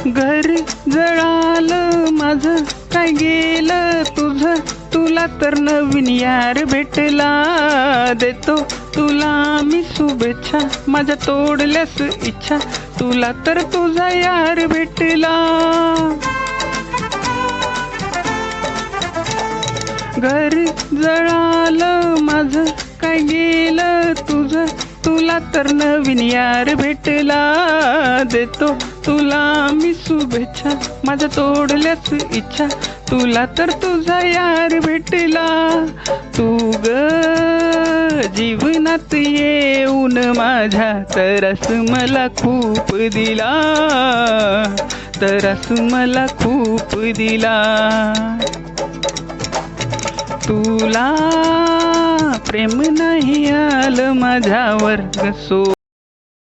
घरी जळालं माझं, काय गेलं तुझं, तुला तर नवीन यार भेटला. देतो तुला मी शुभेच्छा, माझ्या तोडल्यास इच्छा, तुला तर तुझा यार भेटला. घरी जळालं माझं, काय गेलं तुझं, तुला तर नवीन यार भेटला. देतो तुला मी शुभेच्छा, माझ्या तोडल्याच इच्छा, तुला तर तुझा यार भेटला. तू ग जीवनात येऊन माझ्या, तरस मला खूप दिला, तरस मला खूप दिला. तुला प्रेम नाही आलं माझ्यावर, सोड